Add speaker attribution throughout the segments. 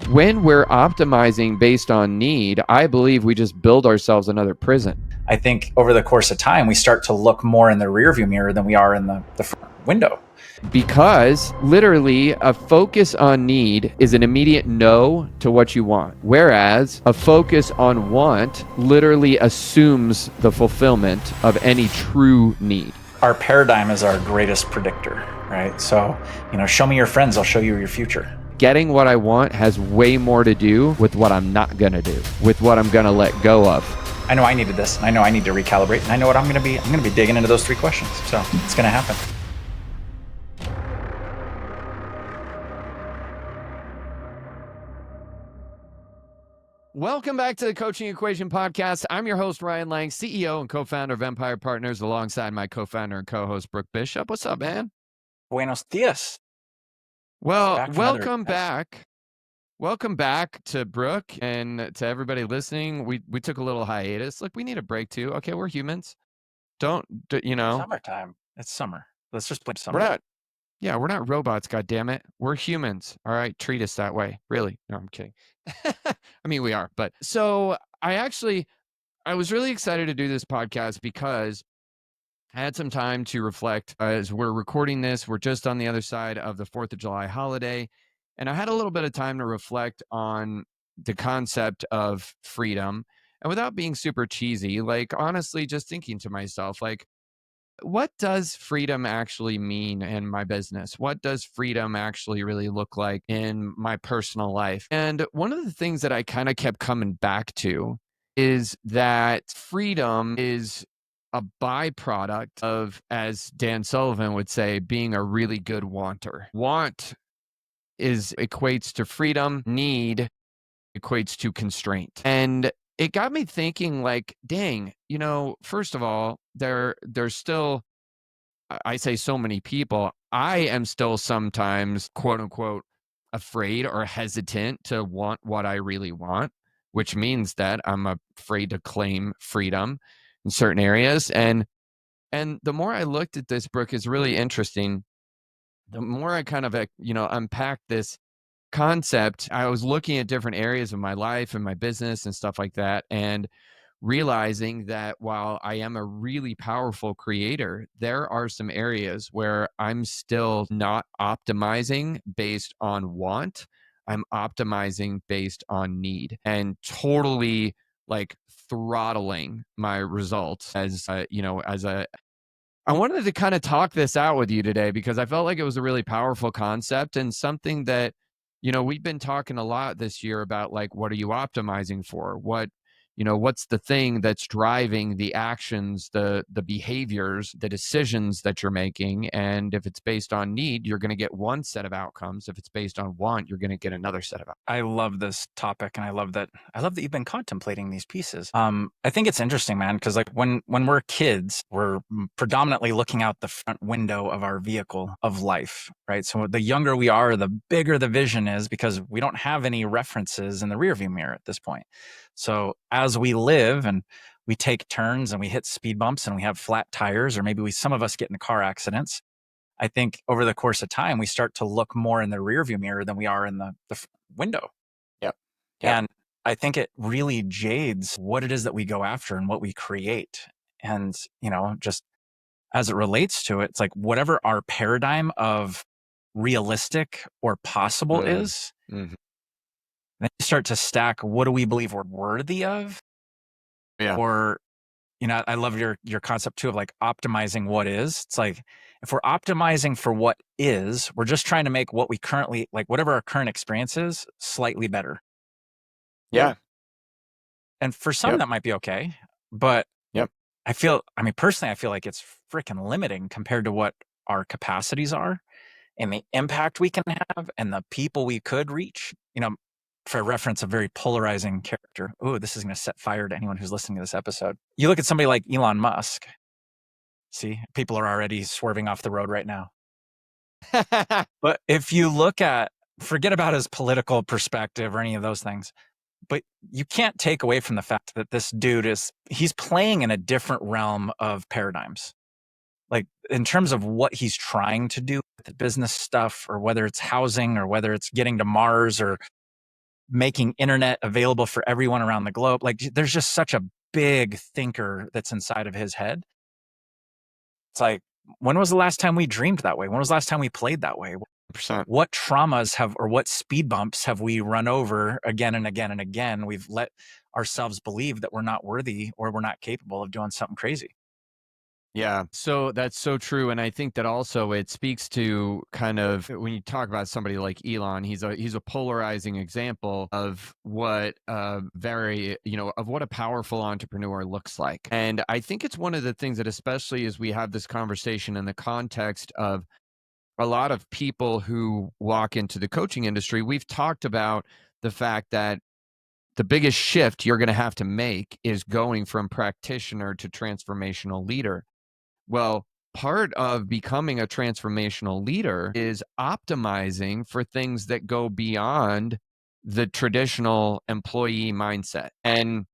Speaker 1: When we're optimizing based on need, I believe we just build ourselves another prison.
Speaker 2: I think over the course of time, we start to look more in the rearview mirror than we are in the front window.
Speaker 1: Because literally a focus on need is an immediate no to what you want. Whereas a focus on want literally assumes the fulfillment of any true need.
Speaker 2: Our paradigm is our greatest predictor, right? So, show me your friends, I'll show you your future.
Speaker 1: Getting what I want has way more to do with what I'm not going to do, with what I'm going to let go of.
Speaker 2: I know I needed this, and I know I need to recalibrate, and I know what I'm going to be. I'm going to be digging into those 3 questions. So it's going to happen.
Speaker 1: Welcome back to the Coaching Equation Podcast. I'm your host, Ryan Lang, CEO and co-founder of Empire Partners, alongside my co-founder and co-host, Brooke Bishop. What's up, man?
Speaker 2: Buenos dias.
Speaker 1: Well, welcome back. Welcome back to Brooke and to everybody listening. We took a little hiatus. Look, we need a break too. Okay, we're humans.
Speaker 2: Summertime. It's summer. Let's just play summer.
Speaker 1: We're not robots, goddammit. We're humans. All right, treat us that way. Really? No, I'm kidding. I mean, we are. But so I was really excited to do this podcast because I had some time to reflect. As we're recording this, we're just on the other side of the 4th of July holiday. And I had a little bit of time to reflect on the concept of freedom. And without being super cheesy, like honestly, just thinking to myself, like, what does freedom actually mean in my business? What does freedom actually really look like in my personal life? And one of the things that I kind of kept coming back to is that freedom is a byproduct of, as Dan Sullivan would say, being a really good wanter. Want equates to freedom, need equates to constraint. And it got me thinking, like, dang, first of all, there's still, I say so many people, I am still sometimes, quote unquote, afraid or hesitant to want what I really want, which means that I'm afraid to claim freedom in certain areas. And the more I looked at this, Brooke, is really interesting. The more I kind of, unpack this concept, I was looking at different areas of my life and my business and stuff like that, and realizing that while I am a really powerful creator, there are some areas where I'm still not optimizing based on want. I'm optimizing based on need, and totally like throttling my results I wanted to kind of talk this out with you today because I felt like it was a really powerful concept and something that, we've been talking a lot this year about, like, what are you optimizing for? What's the thing that's driving the actions, the behaviors, the decisions that you're making? And if it's based on need, you're going to get one set of outcomes. If it's based on want, you're going to get another set of outcomes.
Speaker 2: I love this topic, and I love that you've been contemplating these pieces. I think it's interesting, man, because like when we're kids, we're predominantly looking out the front window of our vehicle of life, right? So the younger we are, the bigger the vision is, because we don't have any references in the rearview mirror at this point. So as we live and we take turns and we hit speed bumps and we have flat tires, or maybe some of us get in car accidents, I think over the course of time, we start to look more in the rearview mirror than we are in the window.
Speaker 1: Yep.
Speaker 2: And I think it really jades what it is that we go after and what we create. And, just as it relates to it, it's like whatever our paradigm of realistic or possible is,
Speaker 1: Mm-hmm.
Speaker 2: then you start to stack, what do we believe we're worthy of?
Speaker 1: Yeah.
Speaker 2: Or, I love your concept too of like optimizing what is. It's like, if we're optimizing for what is, we're just trying to make what we currently, like whatever our current experience is, slightly better.
Speaker 1: Yeah.
Speaker 2: And for some, that might be okay. But personally, I feel like it's freaking limiting compared to what our capacities are and the impact we can have and the people we could reach. For reference, a very polarizing character. Oh, this is going to set fire to anyone who's listening to this episode. You look at somebody like Elon Musk. See, people are already swerving off the road right now. But if you forget about his political perspective or any of those things, but you can't take away from the fact that this dude he's playing in a different realm of paradigms. Like in terms of what he's trying to do with the business stuff, or whether it's housing, or whether it's getting to Mars, or making internet available for everyone around the globe. Like there's just such a big thinker that's inside of his head. It's like, when was the last time we dreamed that way? When was the last time we played that way?
Speaker 1: Percent.
Speaker 2: What traumas have, or what speed bumps have we run over again and again and again? We've let ourselves believe that we're not worthy or we're not capable of doing something crazy.
Speaker 1: Yeah. So that's so true. And I think that also it speaks to kind of when you talk about somebody like Elon, he's a polarizing example of what of what a powerful entrepreneur looks like. And I think it's one of the things that, especially as we have this conversation in the context of a lot of people who walk into the coaching industry, we've talked about the fact that the biggest shift you're going to have to make is going from practitioner to transformational leader. Well, part of becoming a transformational leader is optimizing for things that go beyond the traditional employee mindset. And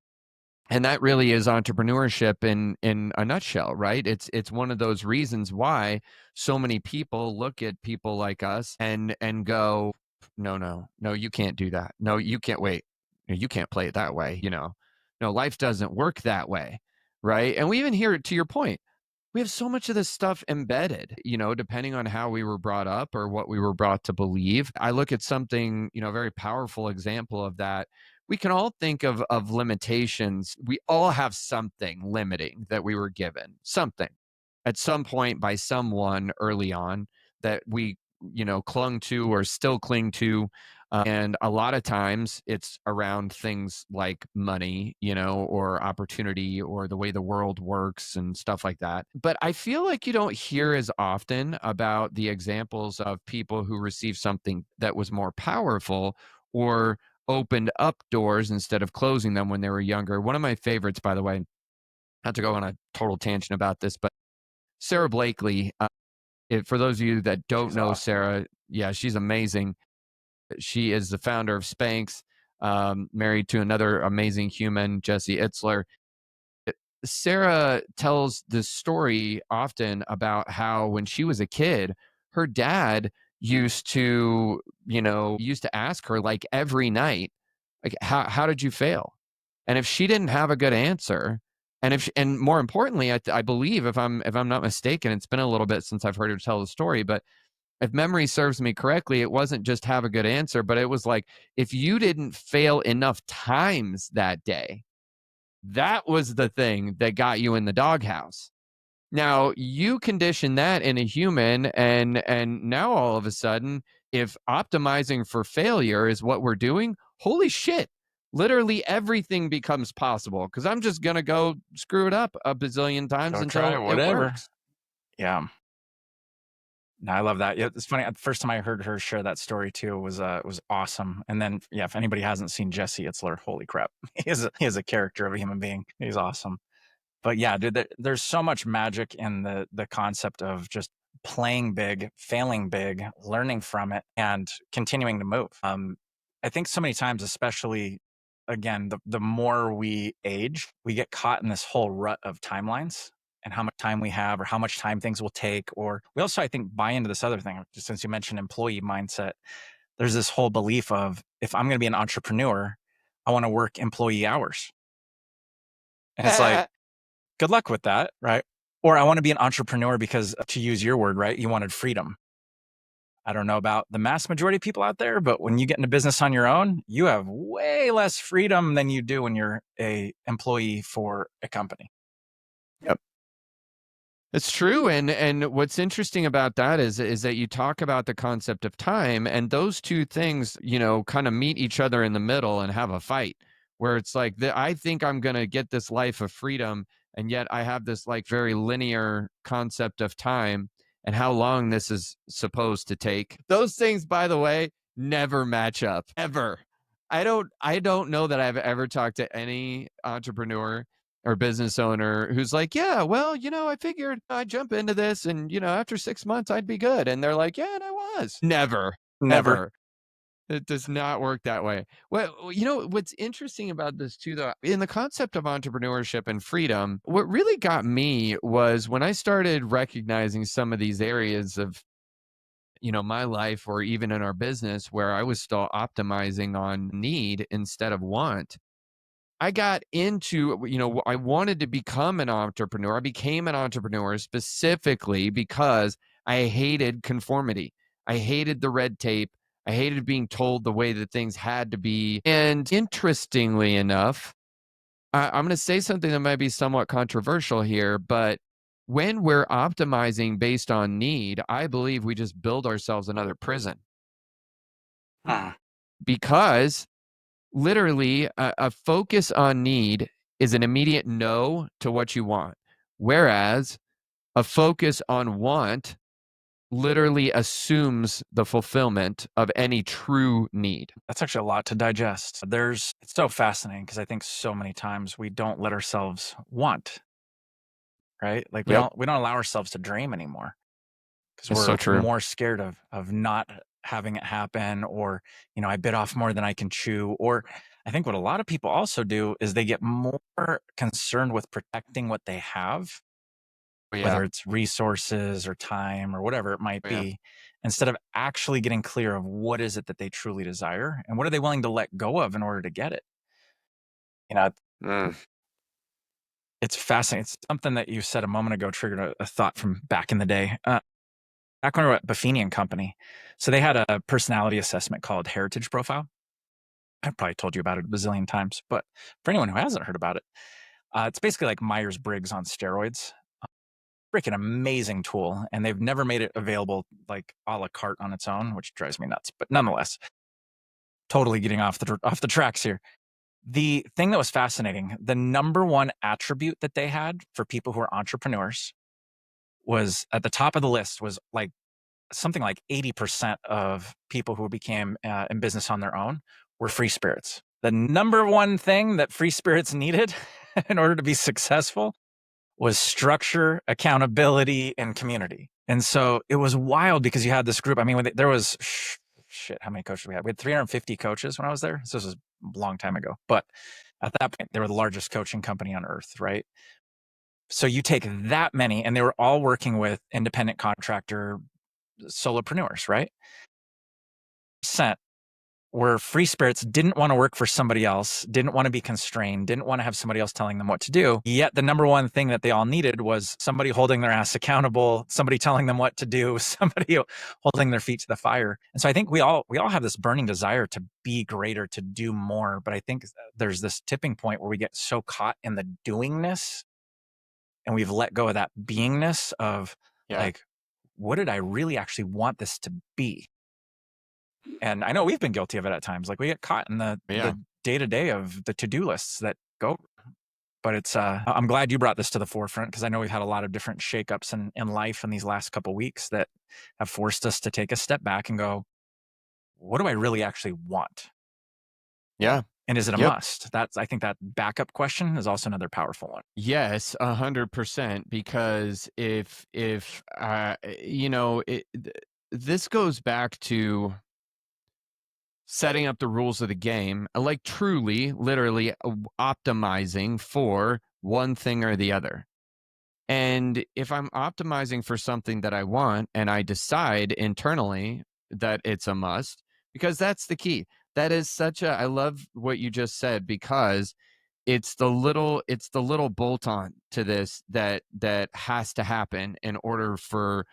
Speaker 1: that really is entrepreneurship in a nutshell, right? It's one of those reasons why so many people look at people like us and go, no, no, no, you can't do that. No, you can't wait. No, you can't play it that way, you know. No, life doesn't work that way, right? And we even hear it, to your point, we have so much of this stuff embedded, depending on how we were brought up or what we were brought to believe. I look at something, a very powerful example of that. We can all think of limitations. We all have something limiting that we were given, something at some point by someone early on that we, clung to or still cling to. And a lot of times it's around things like money, or opportunity or the way the world works and stuff like that. But I feel like you don't hear as often about the examples of people who received something that was more powerful or opened up doors instead of closing them when they were younger. One of my favorites, by the way, not to go on a total tangent about this, but Sarah Blakely, for those of you that don't
Speaker 2: She's
Speaker 1: know
Speaker 2: awesome.
Speaker 1: Sarah, yeah, she's amazing. She is the founder of Spanx, married to another amazing human, Jesse Itzler. Sarah tells this story often about how when she was a kid, her dad used to ask her like every night, like, how did you fail? And if she didn't have a good answer, and more importantly, I believe if I'm not mistaken, it's been a little bit since I've heard her tell the story, but if memory serves me correctly, it wasn't just have a good answer, but it was like, if you didn't fail enough times that day, that was the thing that got you in the doghouse. Now, you condition that in a human, and now all of a sudden, if optimizing for failure is what we're doing, holy shit, literally everything becomes possible because I'm just going to go screw it up a bazillion times
Speaker 2: Go try
Speaker 1: until it
Speaker 2: whatever.
Speaker 1: works.
Speaker 2: Yeah. No, I love that. Yeah, it's funny. The first time I heard her share that story too was awesome. And then, yeah, if anybody hasn't seen Jesse Itzler, holy crap, he is a character of a human being. He's awesome. But yeah, dude, there's so much magic in the concept of just playing big, failing big, learning from it, and continuing to move. I think so many times, especially again, the more we age, we get caught in this whole rut of timelines and how much time we have or how much time things will take. Or we also, I think, buy into this other thing, just since you mentioned employee mindset. There's this whole belief of, if I'm going to be an entrepreneur, I want to work employee hours. And it's like, good luck with that, right? Or I want to be an entrepreneur because, to use your word, right, you wanted freedom. I don't know about the mass majority of people out there, but when you get into business on your own, you have way less freedom than you do when you're a employee for a company.
Speaker 1: Yep. It's true, and what's interesting about that is that you talk about the concept of time, and those two things, kind of meet each other in the middle and have a fight, where it's like I think I'm gonna get this life of freedom, and yet I have this like very linear concept of time and how long this is supposed to take. Those things, by the way, never match up ever. I don't know that I've ever talked to any entrepreneur or business owner who's like, yeah, well, I figured I'd jump into this and, after 6 months I'd be good. And they're like, yeah, and I was. Never,
Speaker 2: Never.
Speaker 1: ever. It does not work that way. Well, what's interesting about this too, though, in the concept of entrepreneurship and freedom, what really got me was when I started recognizing some of these areas of my life or even in our business where I was still optimizing on need instead of want. I got into, I wanted to become an entrepreneur. I became an entrepreneur specifically because I hated conformity. I hated the red tape. I hated being told the way that things had to be. And interestingly enough, I'm going to say something that might be somewhat controversial here, but when we're optimizing based on need, I believe we just build ourselves another prison
Speaker 2: Mm.
Speaker 1: because literally a focus on need is an immediate no to what you want, whereas a focus on want literally assumes the fulfillment of any true need.
Speaker 2: That's actually a lot to digest. It's so fascinating because I think so many times we don't let ourselves want, right? Like
Speaker 1: Yep.
Speaker 2: we don't allow ourselves to dream anymore because
Speaker 1: It's so
Speaker 2: we're
Speaker 1: true.
Speaker 2: more scared of not having it happen, or I bit off more than I can chew. Or I think what a lot of people also do is they get more concerned with protecting what they have,
Speaker 1: Oh, yeah.
Speaker 2: whether it's resources or time or whatever it might
Speaker 1: Oh, yeah.
Speaker 2: be, instead of actually getting clear of what is it that they truly desire and what are they willing to let go of in order to get it. You know,
Speaker 1: Mm.
Speaker 2: it's fascinating. It's something that you said a moment ago triggered a thought from back in the day. Back when we were at Buffini and Company, so they had a personality assessment called Heritage Profile. I've probably told you about it a bazillion times, but for anyone who hasn't heard about it, it's basically like Myers Briggs on steroids. Freaking amazing tool, and they've never made it available like a la carte on its own, which drives me nuts. But nonetheless, totally getting off the tracks here. The thing that was fascinating, the number one attribute that they had for people who are entrepreneurs was at the top of the list was like something like 80% of people who became in business on their own were free spirits. The number one thing that free spirits needed in order to be successful was structure, accountability, and community. And so it was wild because you had this group. I mean, there was shit, how many coaches we had? We had 350 coaches when I was there. So this was a long time ago. But at that point, they were the largest coaching company on earth, right? So you take that many, and they were all working with independent contractor solopreneurs, right? Percent where free spirits didn't want to work for somebody else, didn't want to be constrained, didn't want to have somebody else telling them what to do. Yet the number one thing that they all needed was somebody holding their ass accountable, somebody telling them what to do, somebody holding their feet to the fire. And so I think we all have this burning desire to be greater, to do more. But I think there's this tipping point where we get so caught in the doingness and we've let go of that beingness of
Speaker 1: Yeah.
Speaker 2: like, what did I really actually want this to be? And I know we've been guilty of it at times. Like we get caught in
Speaker 1: Yeah.
Speaker 2: the day to day of the to-do lists that go. But it's I'm glad you brought this to the forefront because I know we've had a lot of different shakeups in life in these last couple weeks that have forced us to take a step back and go, what do I really actually want?
Speaker 1: Yeah.
Speaker 2: And is it a
Speaker 1: Yep.
Speaker 2: must? I think that backup question is also another powerful one.
Speaker 1: Yes, 100%. Because if this goes back to setting up the rules of the game, like truly, literally optimizing for one thing or the other. And if I'm optimizing for something that I want and I decide internally that it's a must, because that's the key. That is I love what you just said because it's the little bolt on to this that has to happen in order for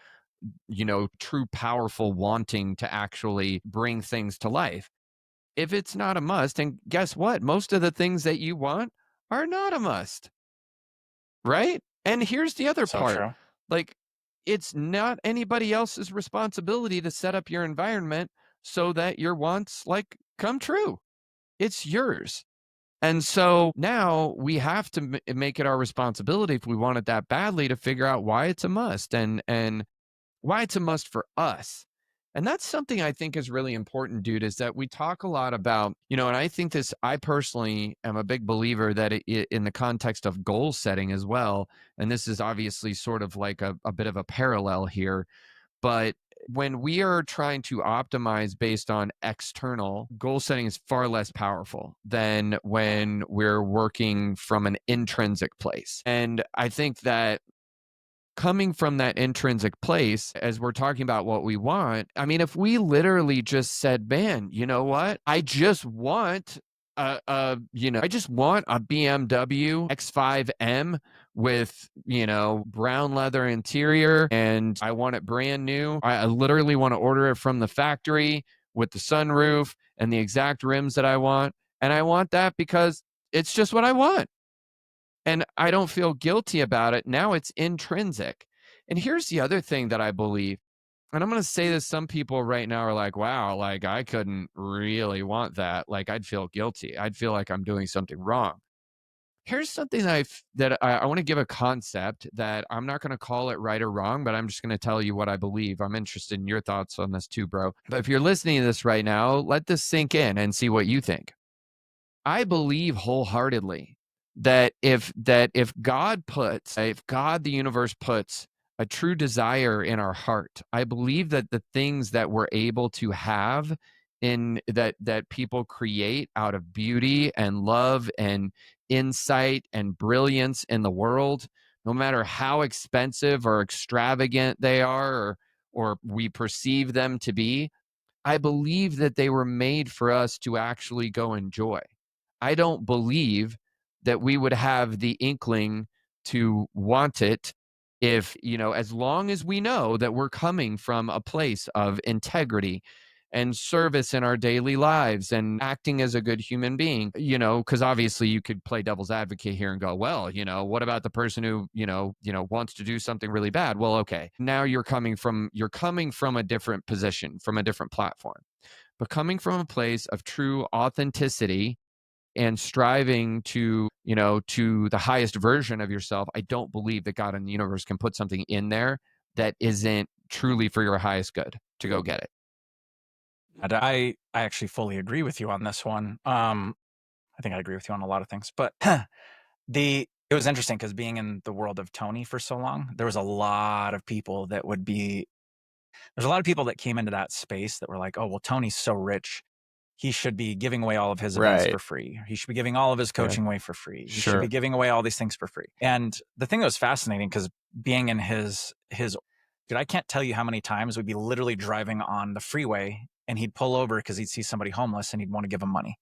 Speaker 1: true powerful wanting to actually bring things to life. If it's not a must, and guess what? Most of the things that you want are not a must, right? And here's the other
Speaker 2: So
Speaker 1: part.
Speaker 2: true.
Speaker 1: Like, it's not anybody else's responsibility to set up your environment so that your wants like come true. It's yours. And so now we have to make it our responsibility if we want it that badly to figure out why it's a must and why it's a must for us. And that's something I think is really important, dude, is that we talk a lot about, and I think I personally am a big believer that in the context of goal setting as well. And this is obviously sort of like a bit of a parallel here. But when we are trying to optimize based on external, goal setting is far less powerful than when we're working from an intrinsic place. And I think that coming from that intrinsic place, as we're talking about what we want, I mean, if we literally just said, man, you know what? I just want I just want a BMW X5M with, brown leather interior, and I want it brand new. I literally want to order it from the factory with the sunroof and the exact rims that I want. And I want that because it's just what I want. And I don't feel guilty about it. Now it's intrinsic. And here's the other thing that I believe. And I'm going to say this, some people right now are like, wow, like I couldn't really want that. Like I'd feel guilty. I'd feel like I'm doing something wrong. Here's something that I want to give a concept that I'm not going to call it right or wrong, but I'm just going to tell you what I believe. I'm interested in your thoughts on this too, bro. But if you're listening to this right now, let this sink in and see what you think. I believe wholeheartedly that if God the universe puts a true desire in our heart, I believe that the things that we're able to have in that people create out of beauty and love and insight and brilliance in the world, no matter how expensive or extravagant they are, or we perceive them to be, I believe that they were made for us to actually go enjoy. I don't believe that we would have the inkling to want it if, as long as we know that we're coming from a place of integrity and service in our daily lives and acting as a good human being, because obviously you could play devil's advocate here and go, well, what about the person who, wants to do something really bad? Well, okay, now you're coming from a different position, from a different platform, but coming from a place of true authenticity and striving to the highest version of yourself. I don't believe that God and the universe can put something in there that isn't truly for your highest good to go get it.
Speaker 2: And I actually fully agree with you on this one. I think I agree with you on a lot of things, but it was interesting because being in the world of Tony for so long, there was a lot of people that would be there's a lot of people that came into that space that were like, oh, well, Tony's so rich. He should be giving away all of his events
Speaker 1: Right.
Speaker 2: for free. He should be giving all of his
Speaker 1: Yeah.
Speaker 2: coaching away for free. He should be
Speaker 1: Sure.
Speaker 2: giving away all these things for free. And the thing that was fascinating, because being in his dude, I can't tell you how many times we'd be literally driving on the freeway and he'd pull over because he'd see somebody homeless and he'd want to give them money.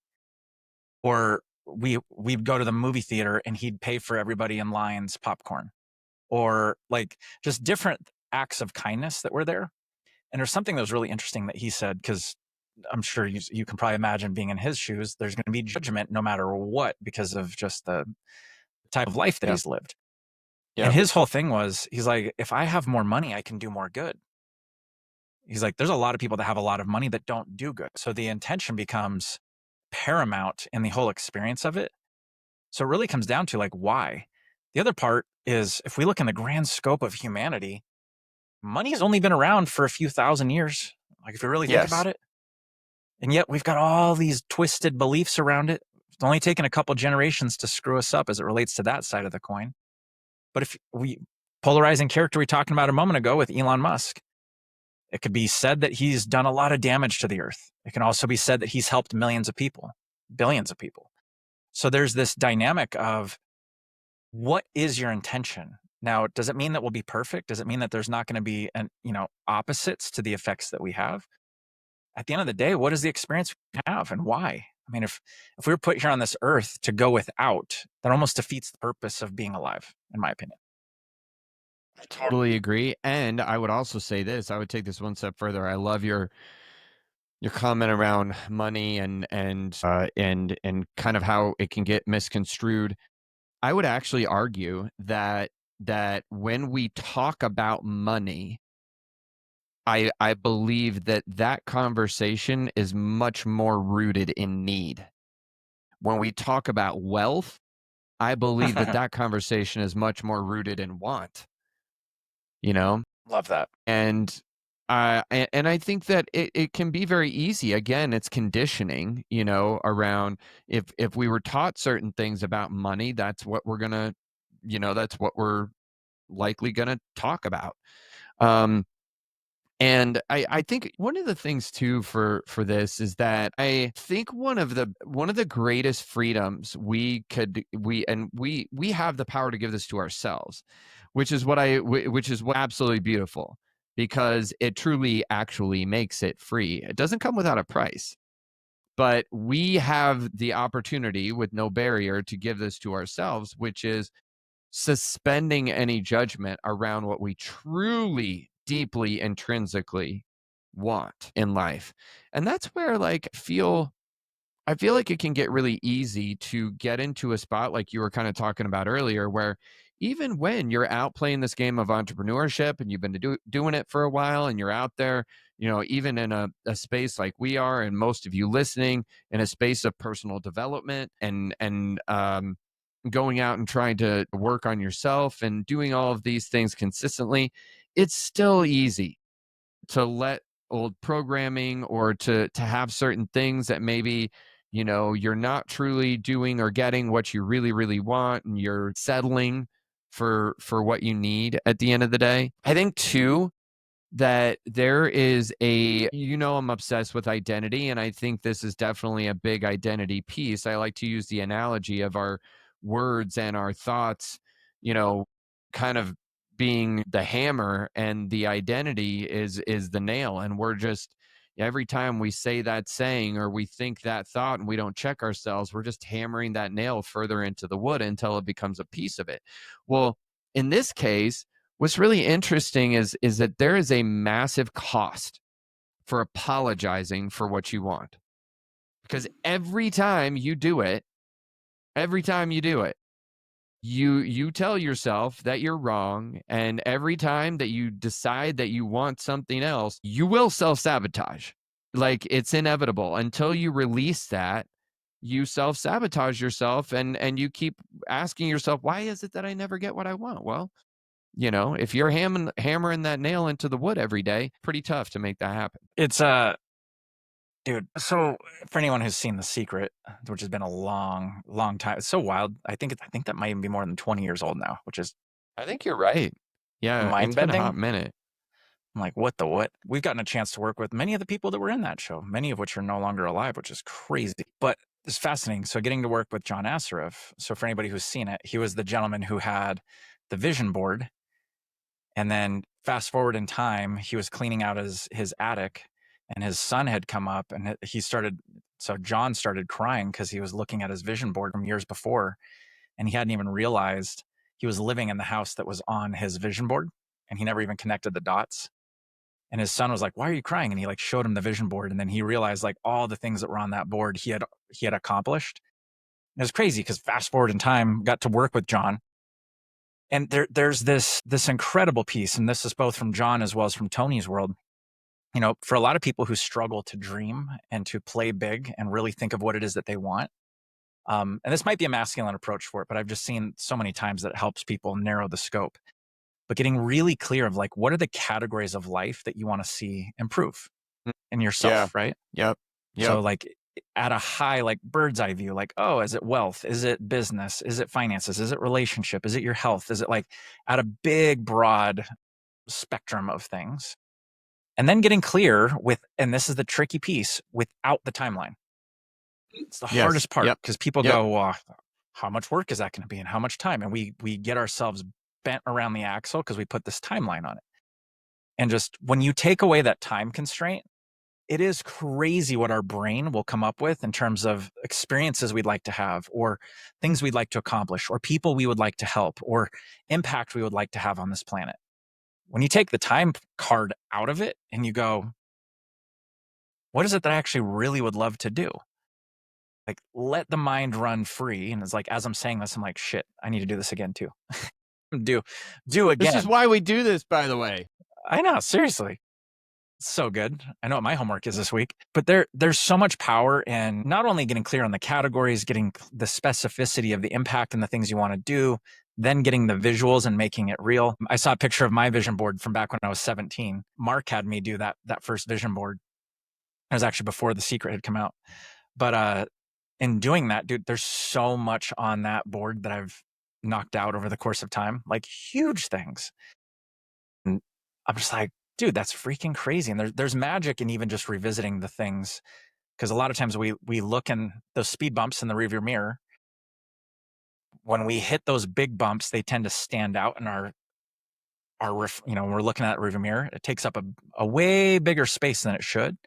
Speaker 2: Or we'd go to the movie theater and he'd pay for everybody in lines popcorn. Or like just different acts of kindness that were there. And there's something that was really interesting that he said, because I'm sure you can probably imagine being in his shoes, there's going to be judgment no matter what because of just the type of life that
Speaker 1: Yep.
Speaker 2: he's lived. And
Speaker 1: Yep.
Speaker 2: his whole thing was, he's like, if I have more money, I can do more good. He's like, there's a lot of people that have a lot of money that don't do good. So the intention becomes paramount in the whole experience of it. So it really comes down to like, why? The other part is, if we look in the grand scope of humanity, money has only been around for a few thousand years. Like, if you really think
Speaker 1: Yes.
Speaker 2: about it, and yet we've got all these twisted beliefs around it. It's only taken a couple generations to screw us up as it relates to that side of the coin. But if we polarizing character we talking about a moment ago with Elon Musk, it could be said that he's done a lot of damage to the earth. It can also be said that he's helped millions of people, billions of people. So there's this dynamic of, what is your intention? Now, does it mean that we'll be perfect? Does it mean that there's not going to be opposites to the effects that we have? At the end of the day, what is the experience we have and why? I mean, if we were put here on this earth to go without, that almost defeats the purpose of being alive, in my opinion.
Speaker 1: I totally agree. And I would also say this, I would take this one step further. I love your comment around money and kind of how it can get misconstrued. I would actually argue that when we talk about money, I believe that conversation is much more rooted in need. When we talk about wealth, I believe that conversation is much more rooted in want, you know?
Speaker 2: Love that.
Speaker 1: And and I think that it can be very easy. Again, it's conditioning, around, if we were taught certain things about money, that's what we're gonna, that's what we're likely gonna talk about. Um, And I think one of the things too for this is that I think one of the greatest freedoms we have the power to give this to ourselves, which is what absolutely beautiful, because it truly actually makes it free. It doesn't come without a price, but we have the opportunity with no barrier to give this to ourselves, which is suspending any judgment around what we truly, deeply, intrinsically want in life. And that's where I feel like it can get really easy to get into a spot like you were kind of talking about earlier, where even when you're out playing this game of entrepreneurship and you've been doing it for a while and you're out there, even in a space like we are, and most of you listening, in a space of personal development and going out and trying to work on yourself and doing all of these things consistently, it's still easy to let old programming or to have certain things that maybe you're not truly doing or getting what you really really want, and you're settling for what you need at the end of the day. I think too that there is I'm obsessed with identity, and I think this is definitely a big identity piece. I like to use the analogy of our words and our thoughts, you know, kind of being the hammer, and the identity is the nail. And we're just, every time we say that saying or we think that thought and we don't check ourselves, we're just hammering that nail further into the wood until it becomes a piece of it. Well, in this case, what's really interesting is that there is a massive cost for apologizing for what you want. Because every time you do it, you tell yourself that you're wrong, and every time that you decide that you want something else, you will self-sabotage. Like, it's inevitable. Until you release that, you self-sabotage yourself, and you keep asking yourself, why is it that I never get what I want? Well, if you're hammering that nail into the wood every day, pretty tough to make that happen.
Speaker 2: It's dude. So for anyone who's seen The Secret, which has been a long, long time, it's so wild. I think that might even be more than 20 years old now, which is
Speaker 1: I think you're right. Yeah,
Speaker 2: mind
Speaker 1: it's been a hot
Speaker 2: bending.
Speaker 1: minute.
Speaker 2: I'm like, what the what? We've gotten a chance to work with many of the people that were in that show, many of which are no longer alive, which is crazy. But it's fascinating. So getting to work with John Assaraf. So for anybody who's seen it, he was the gentleman who had the vision board. And then fast forward in time, he was cleaning out his attic, and his son had come up, and so John started crying because he was looking at his vision board from years before, and he hadn't even realized he was living in the house that was on his vision board, and he never even connected the dots. And his son was like, "Why are you crying?" And he like showed him the vision board, and then he realized like all the things that were on that board he had accomplished. And it was crazy because fast forward in time, got to work with John, and there's this incredible piece, and this is both from John as well as from Tony's world. For a lot of people who struggle to dream and to play big and really think of what it is that they want, and this might be a masculine approach for it, but I've just seen so many times that it helps people narrow the scope. But getting really clear of like, what are the categories of life that you want to see improve
Speaker 1: Mm.
Speaker 2: in
Speaker 1: Yeah.
Speaker 2: yourself, right?
Speaker 1: Yep. Yep.
Speaker 2: So like at a high, like bird's eye view, like, oh, is it wealth? Is it business? Is it finances? Is it relationship? Is it your health? Is it like at a big, broad spectrum of things? And then getting clear and this is the tricky piece, without the timeline. It's the
Speaker 1: Yes.
Speaker 2: hardest part
Speaker 1: Yep.
Speaker 2: because people
Speaker 1: Yep.
Speaker 2: go, well, how much work is that going to be and how much time? And we get ourselves bent around the axle because we put this timeline on it. And just when you take away that time constraint, it is crazy what our brain will come up with in terms of experiences we'd like to have, or things we'd like to accomplish, or people we would like to help, or impact we would like to have on this planet. When you take the time card out of it and you go, what is it that I actually really would love to do? Like, let the mind run free. And it's like, as I'm saying this, I'm like, shit, I need to do this again too. do do
Speaker 1: This is
Speaker 2: again.
Speaker 1: why we do this, by the way.
Speaker 2: I know, seriously. So good. I know what my homework is this week, but there's so much power in not only getting clear on the categories, getting the specificity of the impact and the things you want to do, then getting the visuals and making it real. I saw a picture of my vision board from back when I was 17. Mark had me do that first vision board. It was actually before The Secret had come out. But in doing that, dude, there's so much on that board that I've knocked out over the course of time, like huge things. And I'm just like, Dude, that's freaking crazy. And there's magic in even just revisiting the things, because a lot of times we look in those speed bumps in the rearview mirror. When we hit those big bumps, they tend to stand out in when we're looking at the rearview mirror. It takes up a way bigger space than it should.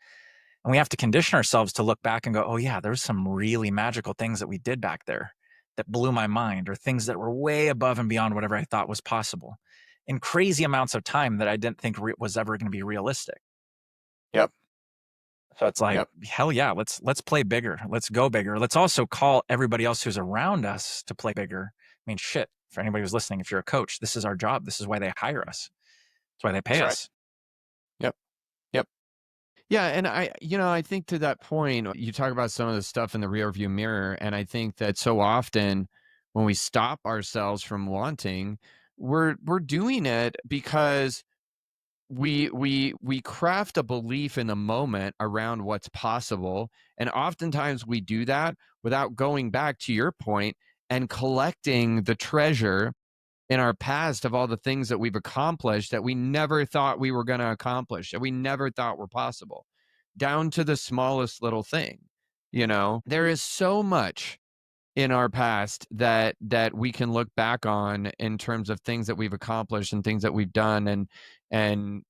Speaker 2: And we have to condition ourselves to look back and go, oh, yeah, there's some really magical things that we did back there that blew my mind, or things that were way above and beyond whatever I thought was possible in crazy amounts of time that I didn't think was ever going to be realistic.
Speaker 1: Yep.
Speaker 2: So it's like,
Speaker 1: Yep.
Speaker 2: hell yeah, let's play bigger. Let's go bigger. Let's also call everybody else who's around us to play bigger. I mean, shit, for anybody who's listening, if you're a coach, this is our job. This is why they hire us. That's why they
Speaker 1: That's
Speaker 2: pay
Speaker 1: right.
Speaker 2: us.
Speaker 1: Yep. Yep. Yeah, and I think to that point, you talk about some of the stuff in the rearview mirror, and I think that so often when we stop ourselves from wanting, we're doing it because we craft a belief in the moment around what's possible, and oftentimes we do that without going back to your point and collecting the treasure in our past of all the things that we've accomplished that we never thought we were going to accomplish, that we never thought were possible, down to the smallest little thing. There is so much in our past that we can look back on in terms of things that we've accomplished and things that we've done, and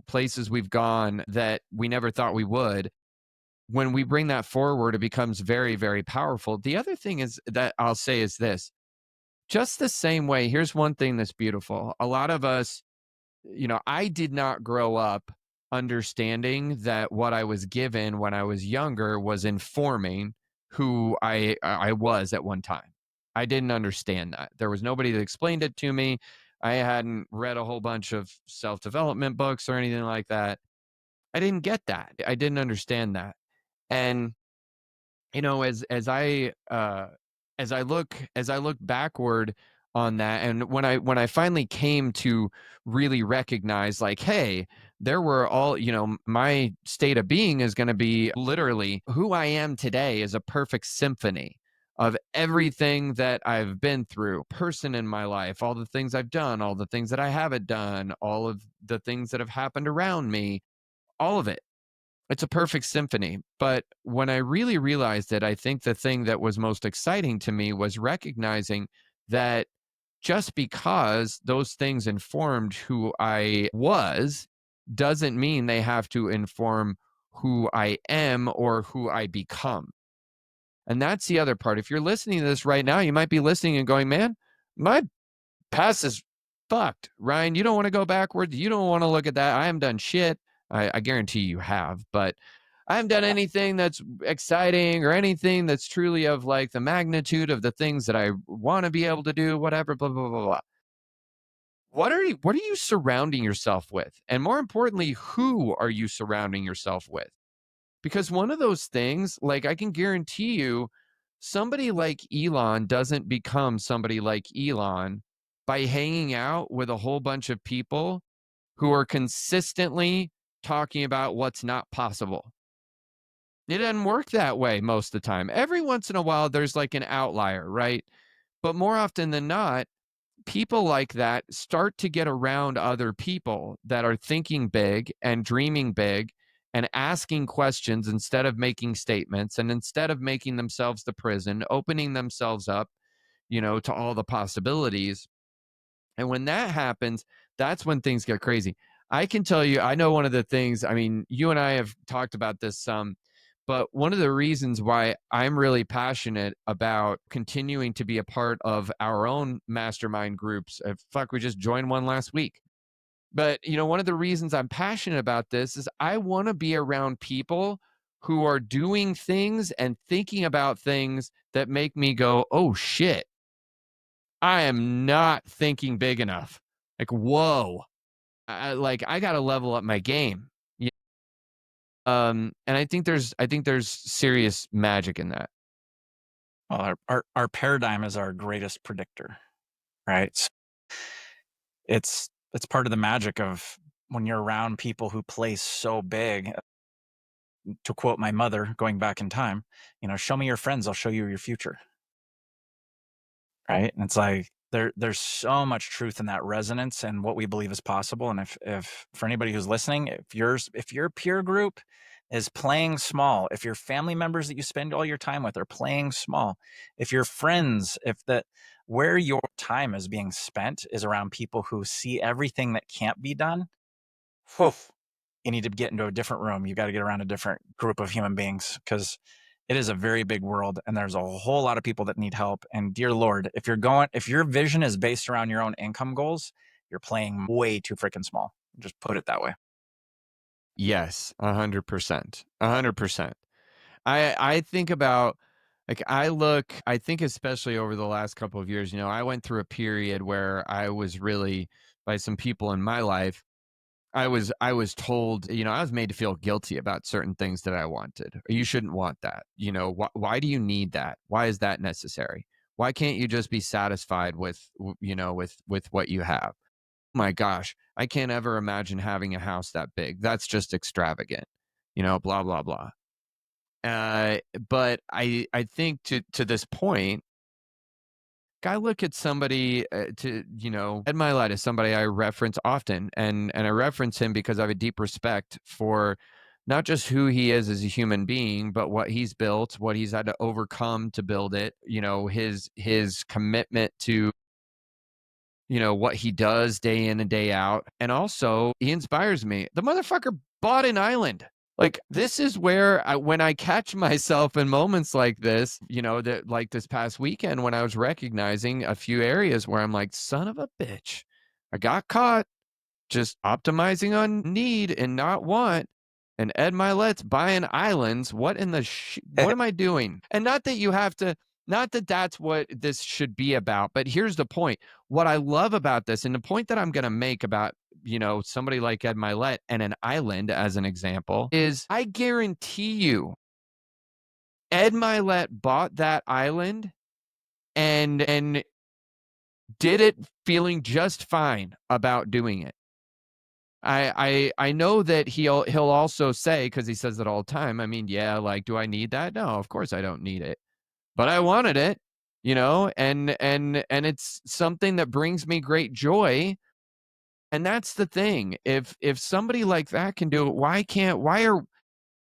Speaker 1: places we've gone that we never thought we would. When we bring that forward, it becomes very, very powerful. The other thing is that I'll say is this: just the same way, here's one thing that's beautiful. A lot of us, I did not grow up understanding that what I was given when I was younger was informing who I was at one time. I didn't understand that. There was nobody that explained it to me. I hadn't read a whole bunch of self-development books or anything like that. I didn't get that. I didn't understand that. And as I look backward on that, and when I finally came to really recognize, like, hey, there were all, my state of being is going to be literally who I am today is a perfect symphony of everything that I've been through, person in my life, all the things I've done, all the things that I haven't done, all of the things that have happened around me, all of it. It's a perfect symphony. But when I really realized it, I think the thing that was most exciting to me was recognizing that just because those things informed who I was doesn't mean they have to inform who I am or who I become. And that's the other part. If you're listening to this right now, you might be listening and going, man, my past is fucked. Ryan, you don't want to go backwards. You don't want to look at that. I haven't done shit. I guarantee you have, but I haven't done anything that's exciting or anything that's truly of like the magnitude of the things that I want to be able to do, whatever, blah, blah, blah, blah. What are you surrounding yourself with? And more importantly, who are you surrounding yourself with? Because one of those things, like I can guarantee you, somebody like Elon doesn't become somebody like Elon by hanging out with a whole bunch of people who are consistently talking about what's not possible. It doesn't work that way most of the time. Every once in a while, there's like an outlier, right? But more often than not, people like that start to get around other people that are thinking big and dreaming big and asking questions instead of making statements, and instead of making themselves the prison, opening themselves up, to all the possibilities. And when that happens, that's when things get crazy. I can tell you, I know one of the things, I mean, you and I have talked about this some, but one of the reasons why I'm really passionate about continuing to be a part of our own mastermind groups, fuck, we just joined one last week. But, one of the reasons I'm passionate about this is I want to be around people who are doing things and thinking about things that make me go, oh shit, I am not thinking big enough. Like, whoa, I got to level up my game. And I think there's serious magic in that.
Speaker 2: Well, our paradigm is our greatest predictor, right? So it's part of the magic of when you're around people who play so big. To quote my mother, going back in time, show me your friends, I'll show you your future. Right. And it's like, there's so much truth in that resonance and what we believe is possible. And if for anybody who's listening, if your peer group is playing small, if your family members that you spend all your time with are playing small, if your friends, if that where your time is being spent is around people who see everything that can't be done, whew, you need to get into a different room. You got to get around a different group of human beings, because it is a very big world and there's a whole lot of people that need help. And dear Lord, if your vision is based around your own income goals, you're playing way too freaking small. Just put it that way.
Speaker 1: Yes, 100%. 100%. I think about like I think especially over the last couple of years, I went through a period where I was really by some people in my life, I was told, I was made to feel guilty about certain things that I wanted. You shouldn't want that. Why do you need that? Why is that necessary? Why can't you just be satisfied with what you have? My gosh, I can't ever imagine having a house that big. That's just extravagant. Blah blah blah. Uh, but I think to this point, I look at somebody Ed Milet is somebody I reference often, and I reference him because I have a deep respect for not just who he is as a human being, but what he's built, what he's had to overcome to build it. His commitment to what he does day in and day out. And also, he inspires me. The motherfucker bought an island. Like, this is where when I catch myself in moments like this, that like this past weekend when I was recognizing a few areas where I'm like, son of a bitch, I got caught just optimizing on need and not want. And Ed Milet's buying islands. What in the what am I doing? And not that you have to, not that that's what this should be about, but here's the point. What I love about this, and the point that I'm going to make about, somebody like Ed Milet and an island as an example, is I guarantee you, Ed Milet bought that island and did it feeling just fine about doing it. I know that he'll also say, because he says it all the time, I mean, yeah, like, do I need that? No, of course I don't need it. But I wanted it, and it's something that brings me great joy. And that's the thing. If somebody like that can do it,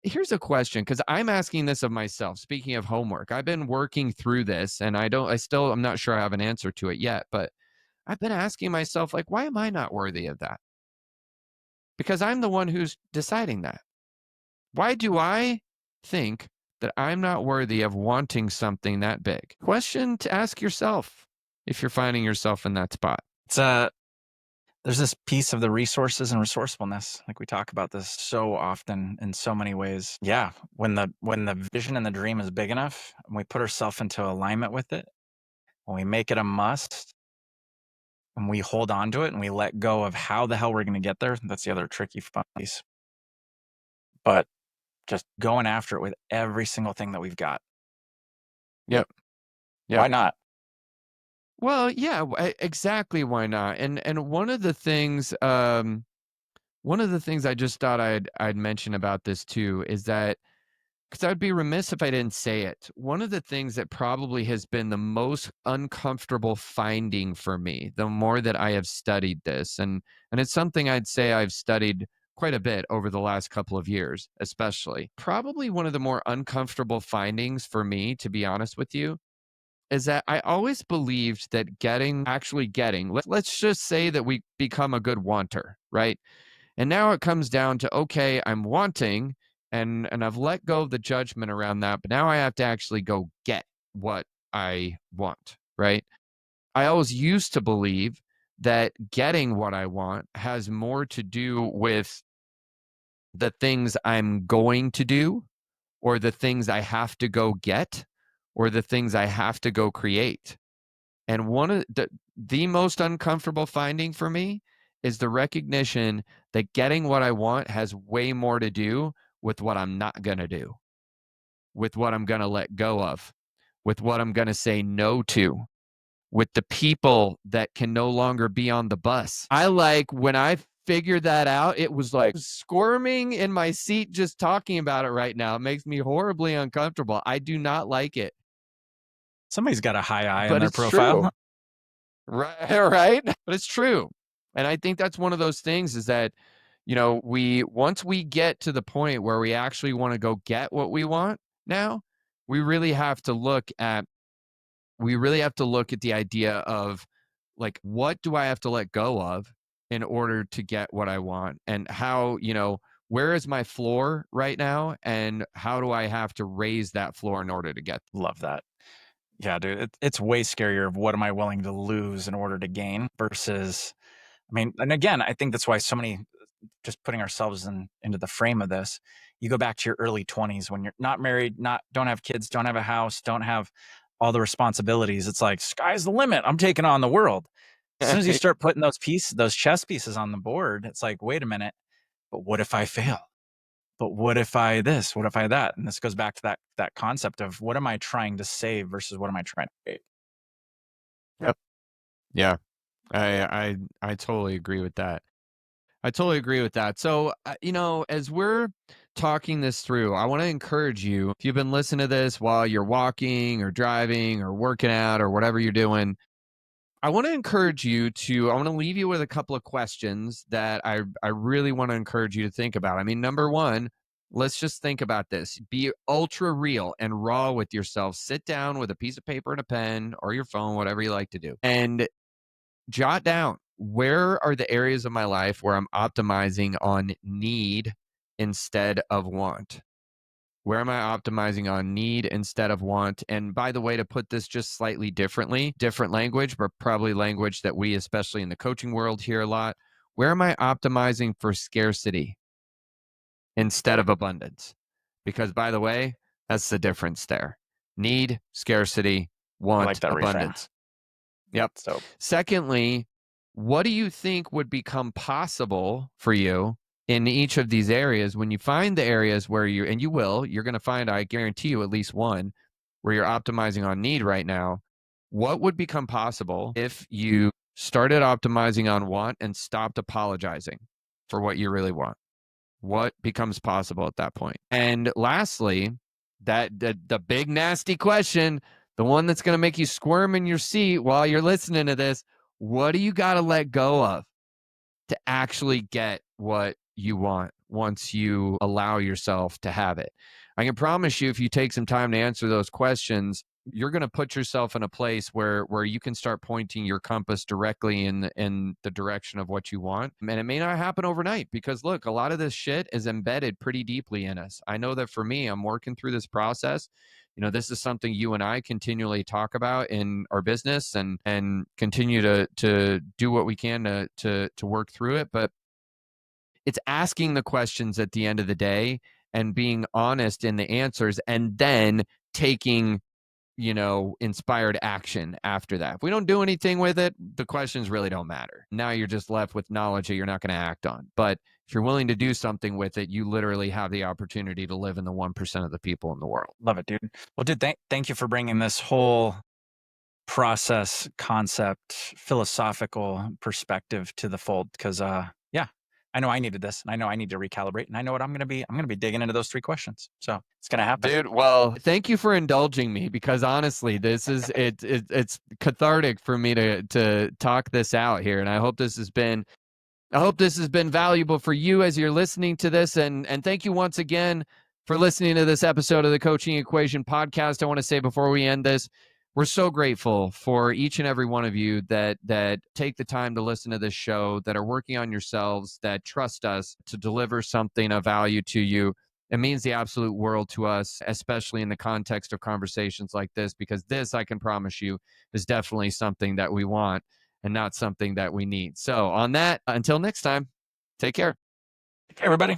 Speaker 1: here's a question, because I'm asking this of myself. Speaking of homework, I've been working through this and I'm not sure I have an answer to it yet, but I've been asking myself, like, why am I not worthy of that? Because I'm the one who's deciding that. Why do I think that I'm not worthy of wanting something that big? Question to ask yourself if you're finding yourself in that spot.
Speaker 2: It's there's this piece of the resources and resourcefulness. Like, we talk about this so often in so many ways. Yeah. When the vision and the dream is big enough and we put ourselves into alignment with it, when we make it a must and we hold on to it and we let go of how the hell we're going to get there, that's the other tricky fun piece. But just going after it with every single thing that we've got.
Speaker 1: Yep.
Speaker 2: Why not?
Speaker 1: Well, yeah, exactly. Why not? And one of the things I just thought I'd mention about this too is that, because I'd be remiss if I didn't say it. One of the things that probably has been the most uncomfortable finding for me, the more that I have studied this, and it's something I'd say I've studied quite a bit over the last couple of years, especially. Probably one of the more uncomfortable findings for me, to be honest with you, is that I always believed that actually getting, let's just say that we become a good wanter, right? And now it comes down to, okay, I'm wanting, and I've let go of the judgment around that, but now I have to actually go get what I want, right? I always used to believe that getting what I want has more to do with the things I'm going to do, or the things I have to go get, or the things I have to go create. And one of the most uncomfortable finding for me is the recognition that getting what I want has way more to do with what I'm not going to do, with what I'm going to let go of, with what I'm going to say no to, with the people that can no longer be on the bus. When I figured that out, it was like squirming in my seat just talking about it right now. It makes me horribly uncomfortable. I do not like it.
Speaker 2: Somebody's got a high eye on
Speaker 1: But
Speaker 2: their
Speaker 1: it's true.
Speaker 2: profile.
Speaker 1: Right, right. But it's true. And I think that's one of those things is that, we once we get to the point where we actually want to go get what we want now, we really have to look at the idea of like, what do I have to let go of in order to get what I want? And how, where is my floor right now? And how do I have to raise that floor in order to get?
Speaker 2: Love that. Yeah, dude, it's way scarier of what am I willing to lose in order to gain versus I mean, and again, I think that's why so many just putting ourselves into the frame of this. You go back to your early 20s when you're not married, not don't have kids, don't have a house, don't have all the responsibilities. It's like sky's the limit. I'm taking on the world. As soon as you start putting those chess pieces on the board, it's like, wait a minute, but what if I fail? But what if I this? What if I that? And this goes back to that concept of what am I trying to save versus what am I trying to create?
Speaker 1: Yep. Yeah. I totally agree with that. I totally agree with that. So, as we're talking this through, I want to encourage you, if you've been listening to this while you're walking or driving or working out or whatever you're doing, I want to encourage you I want to leave you with a couple of questions that I really want to encourage you to think about. I mean, number one, let's just think about this. Be ultra real and raw with yourself. Sit down with a piece of paper and a pen or your phone, whatever you like to do, and jot down, where are the areas of my life where I'm optimizing on need instead of want? Where am I optimizing on need instead of want? And by the way, to put this just slightly differently, different language, but probably language that we, especially in the coaching world, hear a lot. Where am I optimizing for scarcity instead of abundance? Because by the way, that's the difference there. Need, scarcity,
Speaker 2: I like
Speaker 1: want,
Speaker 2: that reframe.
Speaker 1: abundance. Yep.
Speaker 2: So
Speaker 1: Secondly, what do you think would become possible for you in each of these areas when you find the areas where and you're going to find, I guarantee you, at least one where you're optimizing on need right now? What would become possible if you started optimizing on want and stopped apologizing for what you really want? What becomes possible at that point? And lastly, the big nasty question, the one that's going to make you squirm in your seat while you're listening to this, what do you got to let go of to actually get what you want once you allow yourself to have it? I can promise you, if you take some time to answer those questions, you're going to put yourself in a place where you can start pointing your compass directly in the direction of what you want. And it may not happen overnight because look, a lot of this shit is embedded pretty deeply in us. I know that for me, I'm working through this process. This is something you and I continually talk about in our business and continue to do what we can to work through it. But it's asking the questions at the end of the day and being honest in the answers, and then taking inspired action after that. If we don't do anything with it, the questions really don't matter. Now you're just left with knowledge that you're not going to act on. But if you're willing to do something with it, you literally have the opportunity to live in the 1% of the people in the world.
Speaker 2: love it, dude. Well, dude, thank you for bringing this whole process, concept, philosophical perspective to the fold. Because, yeah, I know I needed this, and I know I need to recalibrate, and I know what I'm going to be. I'm going to be digging into those 3 questions, so it's going to happen.
Speaker 1: Dude, well, thank you for indulging me because honestly, this is it's cathartic for me to talk this out here, and I hope this has been valuable for you as you're listening to this. And thank you once again for listening to this episode of the Coaching Equation podcast. I want to say before we end this, we're so grateful for each and every one of you that take the time to listen to this show, that are working on yourselves, that trust us to deliver something of value to you. It means the absolute world to us, especially in the context of conversations like this, because this, I can promise you, is definitely something that we want and not something that we need. So on that, until next time, take care.
Speaker 2: Hey, everybody.